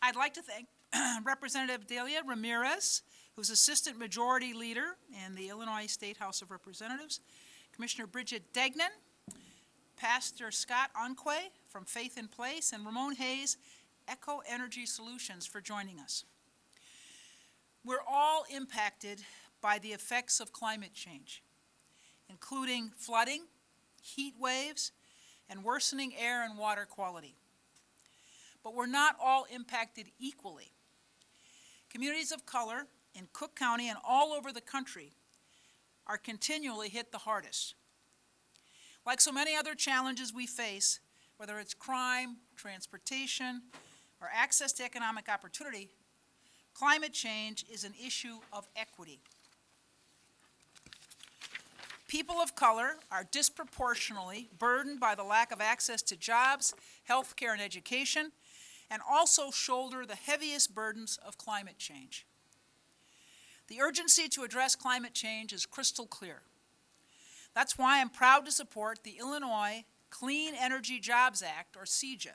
I'd like to thank Representative Delia Ramirez, who's Assistant Majority Leader in the Illinois State House of Representatives, Commissioner Bridget Degnen, Pastor Scott Onque from Faith in Place, and Ramon Hayes, Eco Energy Solutions, for joining us. We're all impacted by the effects of climate change, including flooding, heat waves, and worsening air and water quality. But we're not all impacted equally. Communities of color in Cook County and all over the country are continually hit the hardest. Like so many other challenges we face, whether it's crime, transportation, or access to economic opportunity, climate change is an issue of equity. People of color are disproportionately burdened by the lack of access to jobs, health care, and education, and also shoulder the heaviest burdens of climate change. The urgency to address climate change is crystal clear. That's why I'm proud to support the Illinois Clean Energy Jobs Act, or CEJA.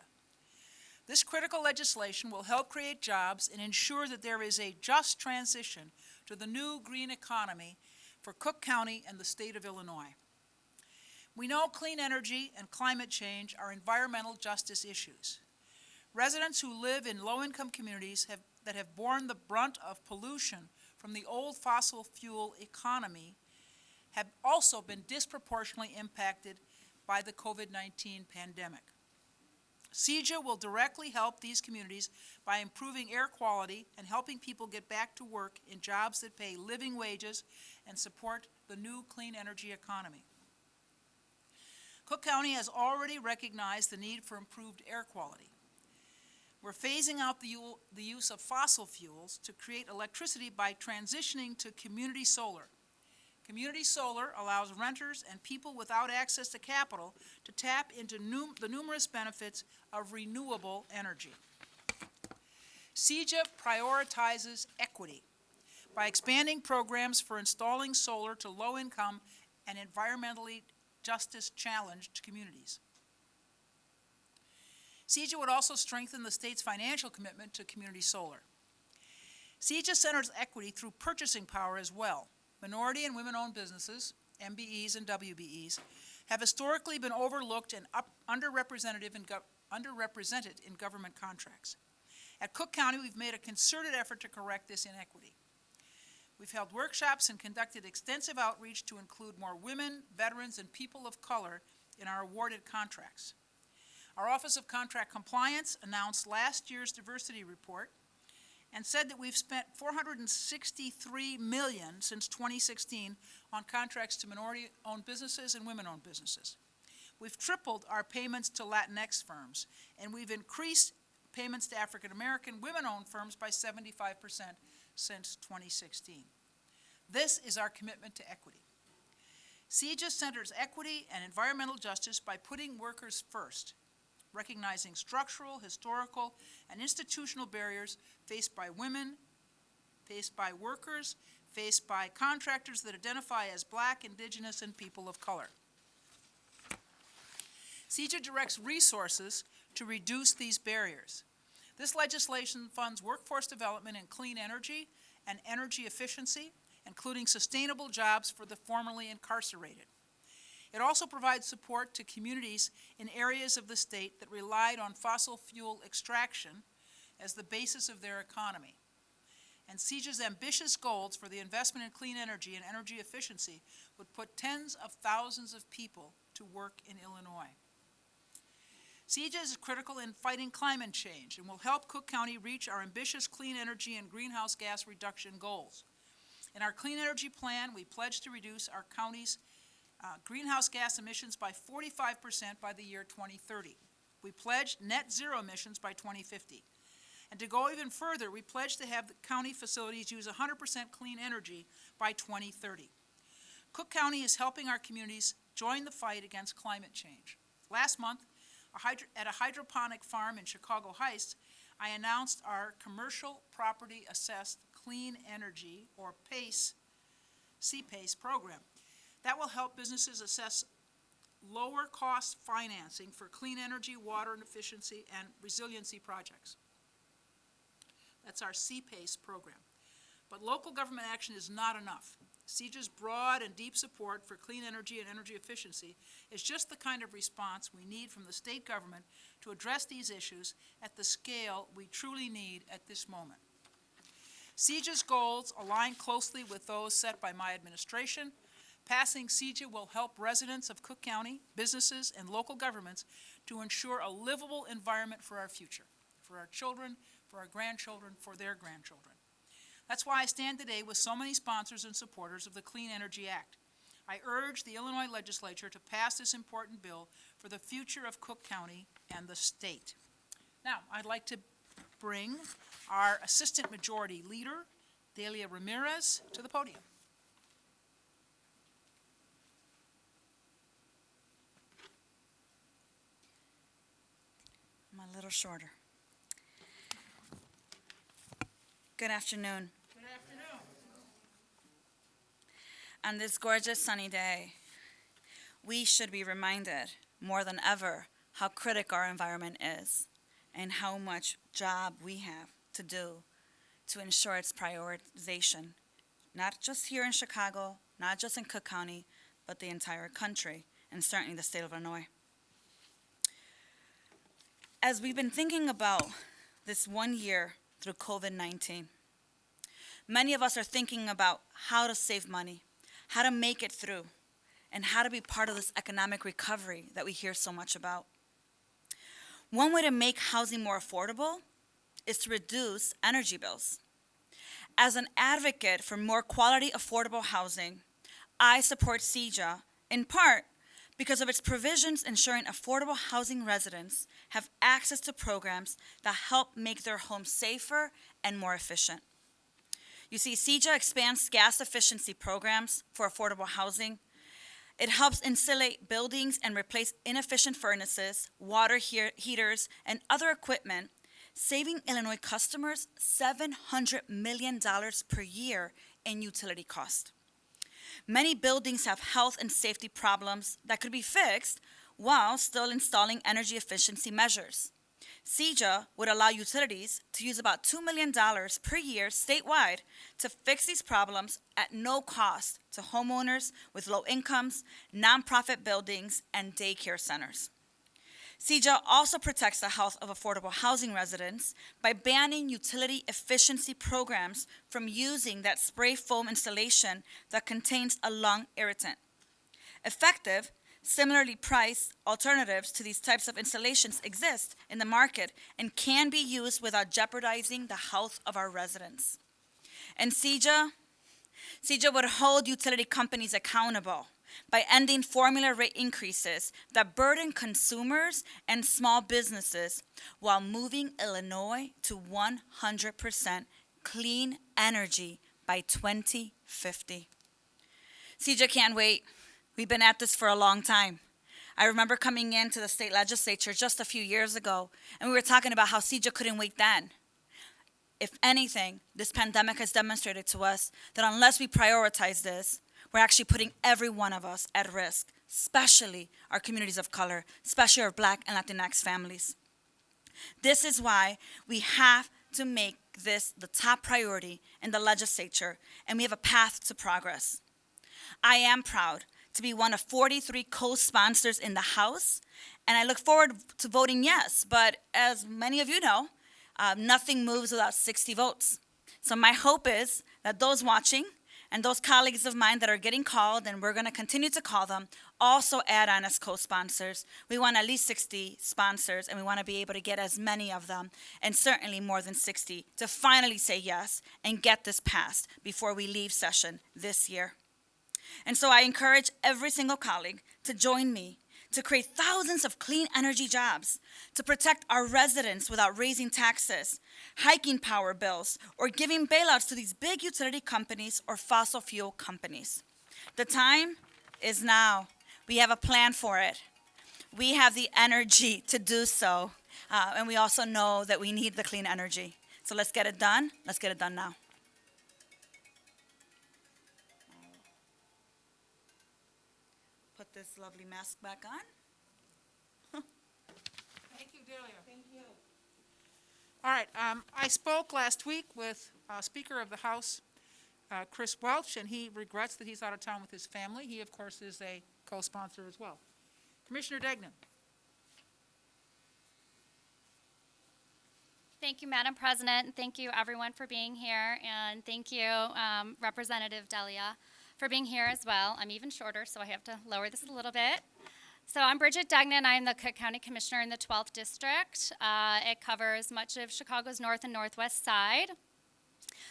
This critical legislation will help create jobs and ensure that there is a just transition to the new green economy for Cook County and the state of Illinois. We know clean energy and climate change are environmental justice issues. Residents who live in low-income communities that have borne the brunt of pollution from the old fossil fuel economy have also been disproportionately impacted by the COVID-19 pandemic. CEJA will directly help these communities by improving air quality and helping people get back to work in jobs that pay living wages and support the new clean energy economy. Cook County has already recognized the need for improved air quality. We're phasing out the use of fossil fuels to create electricity by transitioning to community solar. Community solar allows renters and people without access to capital to tap into the numerous benefits of renewable energy. CEJA prioritizes equity by expanding programs for installing solar to low-income and environmentally justice-challenged communities. CEJA would also strengthen the state's financial commitment to community solar. CEJA centers equity through purchasing power as well. Minority and women-owned businesses, MBEs and WBEs, have historically been overlooked and underrepresented in government contracts. At Cook County, we've made a concerted effort to correct this inequity. We've held workshops and conducted extensive outreach to include more women, veterans, and people of color in our awarded contracts. Our Office of Contract Compliance announced last year's diversity report and said that we've spent $463 million since 2016 on contracts to minority-owned businesses and women-owned businesses. We've tripled our payments to Latinx firms, and we've increased payments to African-American women-owned firms by 75% since 2016. This is our commitment to equity. CEJA centers equity and environmental justice by putting workers first, recognizing structural, historical, and institutional barriers faced by women, faced by workers, faced by contractors that identify as Black, Indigenous, and people of color. CEJA directs resources to reduce these barriers. This legislation funds workforce development in clean energy and energy efficiency, including sustainable jobs for the formerly incarcerated. It also provides support to communities in areas of the state that relied on fossil fuel extraction as the basis of their economy. And CEJA's ambitious goals for the investment in clean energy and energy efficiency would put tens of thousands of people to work in Illinois. CEJA is critical in fighting climate change and will help Cook County reach our ambitious clean energy and greenhouse gas reduction goals. In our clean energy plan, we pledge to reduce our county's greenhouse gas emissions by 45% by the year 2030. We pledged net zero emissions by 2050. And to go even further, we pledge to have the county facilities use 100% clean energy by 2030. Cook County is helping our communities join the fight against climate change. Last month, at a hydroponic farm in Chicago Heights, I announced our Commercial Property Assessed Clean Energy, or PACE, CPACE program. That will help businesses assess lower cost financing for clean energy, water and efficiency, and resiliency projects. That's our CPACE program. But local government action is not enough. CEJA's broad and deep support for clean energy and energy efficiency is just the kind of response we need from the state government to address these issues at the scale we truly need at this moment. CEJA's goals align closely with those set by my administration. Passing CEJA will help residents of Cook County, businesses, and local governments to ensure a livable environment for our future, for our children, for our grandchildren, for their grandchildren. That's why I stand today with so many sponsors and supporters of the Clean Energy Act. I urge the Illinois legislature to pass this important bill for the future of Cook County and the state. Now, I'd like to bring our Assistant Majority Leader, Delia Ramirez, to the podium. I'm a little shorter. Good afternoon. Good afternoon. On this gorgeous sunny day, we should be reminded more than ever how critical our environment is and how much job we have to do to ensure its prioritization, not just here in Chicago, not just in Cook County, but the entire country, and certainly the state of Illinois. As we've been thinking about this 1 year through COVID-19, many of us are thinking about how to save money, how to make it through, and how to be part of this economic recovery that we hear so much about. One way to make housing more affordable is to reduce energy bills. As an advocate for more quality, affordable housing, I support CEJA in part because of its provisions ensuring affordable housing residents have access to programs that help make their homes safer and more efficient. You see, CEJA expands gas efficiency programs for affordable housing. It helps insulate buildings and replace inefficient furnaces, water heaters, and other equipment, saving Illinois customers $700 million per year in utility cost. Many buildings have health and safety problems that could be fixed while still installing energy efficiency measures. CEJA would allow utilities to use about $2 million per year statewide to fix these problems at no cost to homeowners with low incomes, nonprofit buildings, and daycare centers. CEJA also protects the health of affordable housing residents by banning utility efficiency programs from using that spray foam installation that contains a lung irritant. Effective, similarly priced alternatives to these types of installations exist in the market and can be used without jeopardizing the health of our residents. And CEJA would hold utility companies accountable by ending formula rate increases that burden consumers and small businesses while moving Illinois to 100% clean energy by 2050. CEJA can't wait. We've been at this for a long time. I remember coming into the state legislature just a few years ago, and we were talking about how CEJA couldn't wait then. If anything, this pandemic has demonstrated to us that unless we prioritize this, we're actually putting every one of us at risk, especially our communities of color, especially our Black and Latinx families. This is why we have to make this the top priority in the legislature, and we have a path to progress. I am proud to be one of 43 co-sponsors in the House, and I look forward to voting yes, but as many of you know, nothing moves without 60 votes. So my hope is that those watching and those colleagues of mine that are getting called, and we're going to continue to call them, also add on as co-sponsors. We want at least 60 sponsors, and we want to be able to get as many of them, and certainly more than 60, to finally say yes and get this passed before we leave session this year. And so I encourage every single colleague to join me to create thousands of clean energy jobs, to protect our residents without raising taxes, hiking power bills, or giving bailouts to these big utility companies or fossil fuel companies. The time is now. We have a plan for it. We have the energy to do so, and we also know that we need the clean energy. So let's get it done. Let's get it done now. Put this lovely mask back on. Thank you, Delia. Thank you. All right, I I spoke last week with Speaker of the House, Chris Welch, and he regrets that he's out of town with his family. He, of course, is a co-sponsor as well. Commissioner Degnen. Thank you, Madam President, and thank you, everyone, for being here, and thank you, Representative Delia, for being here as well. I'm even shorter, so I have to lower this a little bit. So I'm Bridget Degnen. I'm the County Commissioner in the 12th District. It covers much of Chicago's north and northwest side.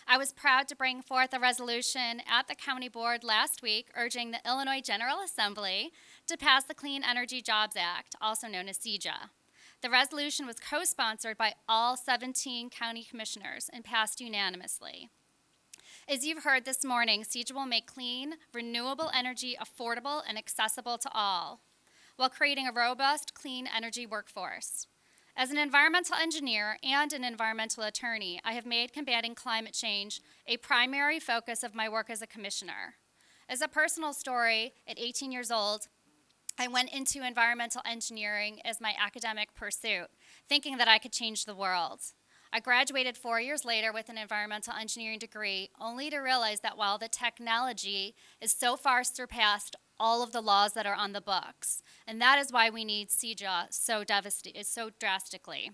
I was proud to bring forth a resolution at the County Board last week urging the Illinois General Assembly to pass the Clean Energy Jobs Act, also known as CEJA. The resolution was co-sponsored by all 17 county commissioners and passed unanimously. As you've heard this morning, CEJA will make clean, renewable energy affordable and accessible to all, while creating a robust, clean energy workforce. As an environmental engineer and an environmental attorney, I have made combating climate change a primary focus of my work as a commissioner. As a personal story, at 18 years old, I went into environmental engineering as my academic pursuit, thinking that I could change the world. I graduated 4 years later with an environmental engineering degree, only to realize that while the technology is so far surpassed all of the laws that are on the books, and that is why we need CEJA so drastically.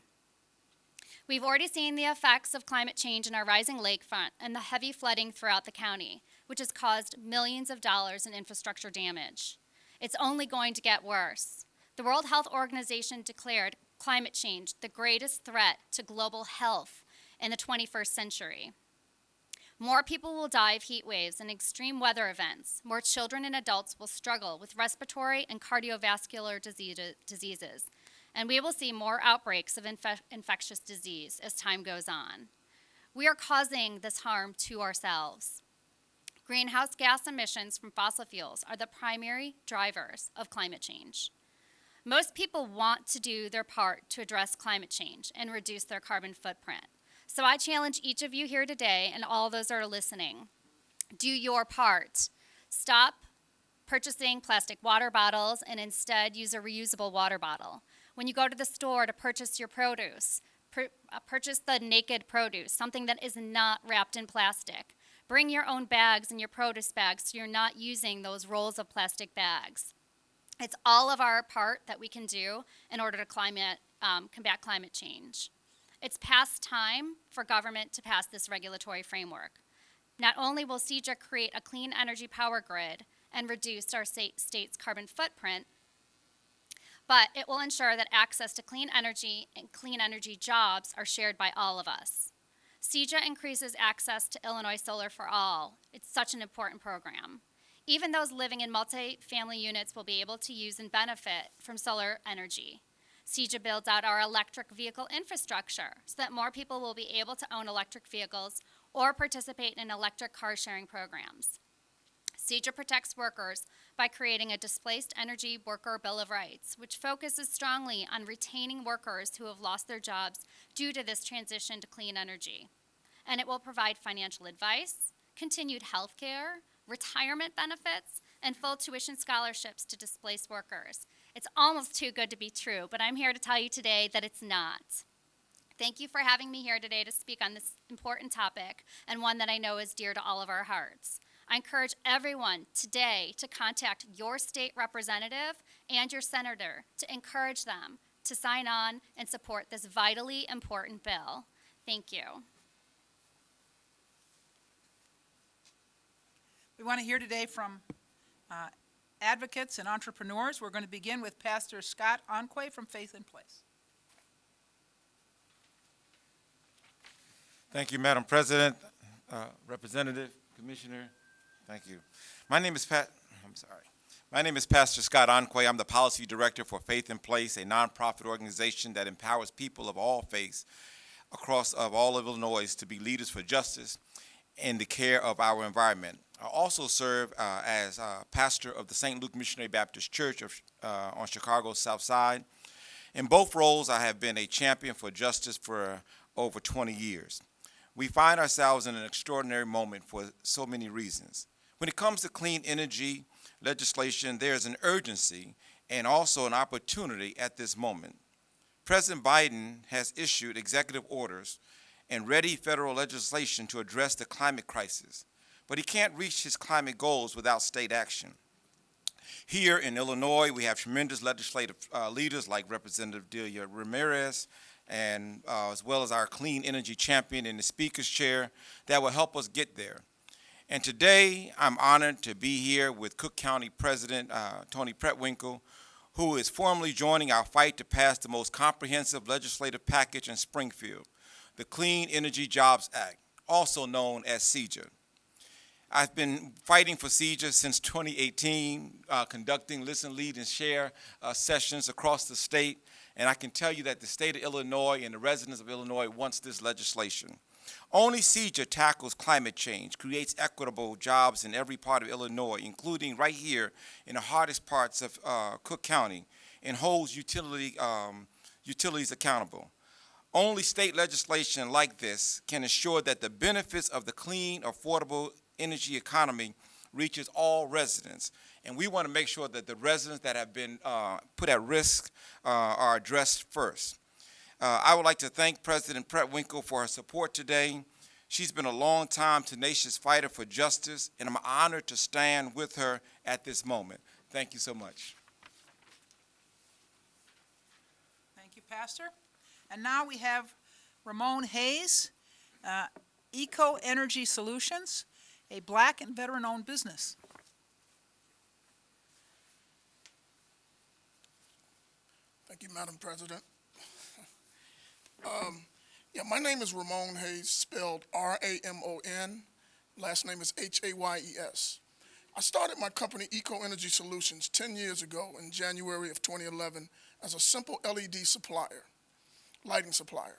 We've already seen the effects of climate change in our rising lakefront and the heavy flooding throughout the county, which has caused millions of dollars in infrastructure damage. It's only going to get worse. The World Health Organization declared climate change the greatest threat to global health in the 21st century. More people will die of heat waves and extreme weather events. More children and adults will struggle with respiratory and cardiovascular diseases. And we will see more outbreaks of infectious disease as time goes on. We are causing this harm to ourselves. Greenhouse gas emissions from fossil fuels are the primary drivers of climate change. Most people want to do their part to address climate change and reduce their carbon footprint. So I challenge each of you here today and all those that are listening, do your part. Stop purchasing plastic water bottles and instead use a reusable water bottle. When you go to the store to purchase your produce, purchase the naked produce, something that is not wrapped in plastic. Bring your own bags and your produce bags so you're not using those rolls of plastic bags. It's all of our part that we can do in order to combat climate change. It's past time for government to pass this regulatory framework. Not only will CEJA create a clean energy power grid and reduce our state's carbon footprint, but it will ensure that access to clean energy and clean energy jobs are shared by all of us. CEJA increases access to Illinois Solar for All. It's such an important program. Even those living in multi-family units will be able to use and benefit from solar energy. CEJA builds out our electric vehicle infrastructure so that more people will be able to own electric vehicles or participate in electric car sharing programs. CEJA protects workers by creating a Displaced Energy Worker Bill of Rights, which focuses strongly on retaining workers who have lost their jobs due to this transition to clean energy. And it will provide financial advice, continued health care, retirement benefits, and full tuition scholarships to displaced workers. It's almost too good to be true, but I'm here to tell you today that it's not. Thank you for having me here today to speak on this important topic and one that I know is dear to all of our hearts. I encourage everyone today to contact your state representative and your senator to encourage them to sign on and support this vitally important bill. Thank you. We want to hear today from advocates and entrepreneurs. We're going to begin with Pastor Scott Onque from Faith in Place. Thank you, Madam President, Representative, Commissioner. Thank you. My name is Pastor Scott Onque. I'm the Policy Director for Faith in Place, a nonprofit organization that empowers people of all faiths across all of Illinois to be leaders for justice and the care of our environment. I also serve as pastor of the St. Luke Missionary Baptist Church on Chicago's South Side. In both roles, I have been a champion for justice for over 20 years. We find ourselves in an extraordinary moment for so many reasons. When it comes to clean energy legislation, there is an urgency and also an opportunity at this moment. President Biden has issued executive orders and ready federal legislation to address the climate crisis. But he can't reach his climate goals without state action. Here in Illinois, we have tremendous legislative leaders like Representative Delia Ramirez, and as well as our clean energy champion in the Speaker's chair that will help us get there. And today, I'm honored to be here with Cook County President Toni Preckwinkle, who is formally joining our fight to pass the most comprehensive legislative package in Springfield, the Clean Energy Jobs Act, also known as CEJA. I've been fighting for CEJA since 2018, conducting listen, lead, and share sessions across the state, and I can tell you that the state of Illinois and the residents of Illinois wants this legislation. Only CEJA tackles climate change, creates equitable jobs in every part of Illinois, including right here in the hardest parts of Cook County, and holds utilities accountable. Only state legislation like this can ensure that the benefits of the clean, affordable energy economy reaches all residents. And we want to make sure that the residents that have been put at risk are addressed first. I would like to thank President Preckwinkle for her support today. She's been a long-time, tenacious fighter for justice, and I'm honored to stand with her at this moment. Thank you so much. Thank you, Pastor. And now we have Ramon Hayes, Eco Energy Solutions, a Black and veteran-owned business. Thank you, Madam President. My name is Ramon Hayes, spelled R-A-M-O-N. Last name is H-A-Y-E-S. I started my company, Eco Energy Solutions, 10 years ago in January of 2011 as a simple LED supplier, lighting supplier.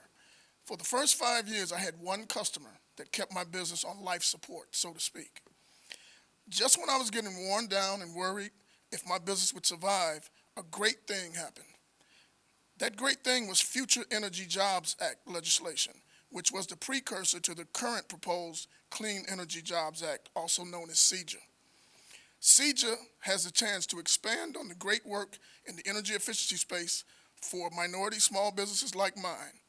For the first 5 years, I had one customer that kept my business on life support, so to speak. Just when I was getting worn down and worried if my business would survive, a great thing happened. That great thing was Future Energy Jobs Act legislation, which was the precursor to the current proposed Clean Energy Jobs Act, also known as CEJA. CEJA has a chance to expand on the great work in the energy efficiency space for minority small businesses like mine.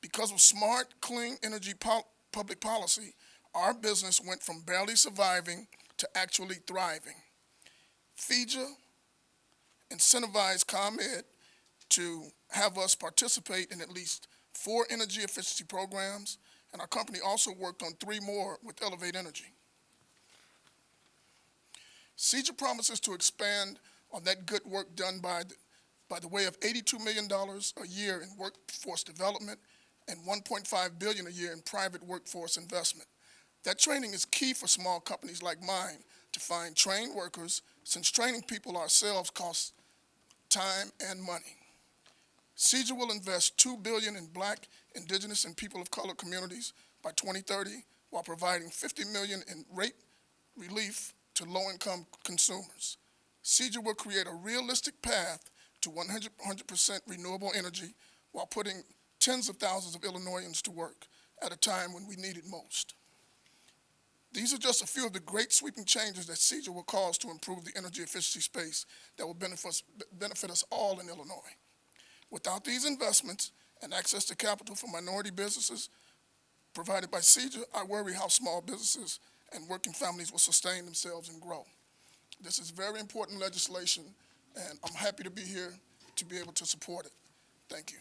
Because of smart, clean energy public policy, our business went from barely surviving to actually thriving. CEJA incentivized ComEd to have us participate in at least 4 energy efficiency programs, and our company also worked on 3 more with Elevate Energy. CEJA promises to expand on that good work done by the way of $82 million a year in workforce development and $1.5 billion a year in private workforce investment. That training is key for small companies like mine to find trained workers, since training people ourselves costs time and money. CEJA will invest $2 billion in Black, Indigenous, and people of color communities by 2030, while providing $50 million in rate relief to low-income consumers. CEJA will create a realistic path to 100% renewable energy while putting tens of thousands of Illinoisans to work at a time when we need it most. These are just a few of the great sweeping changes that CEJA will cause to improve the energy efficiency space that will benefit us all in Illinois. Without these investments and access to capital for minority businesses provided by CEJA, I worry how small businesses and working families will sustain themselves and grow. This is very important legislation, and I'm happy to be here to be able to support it. Thank you.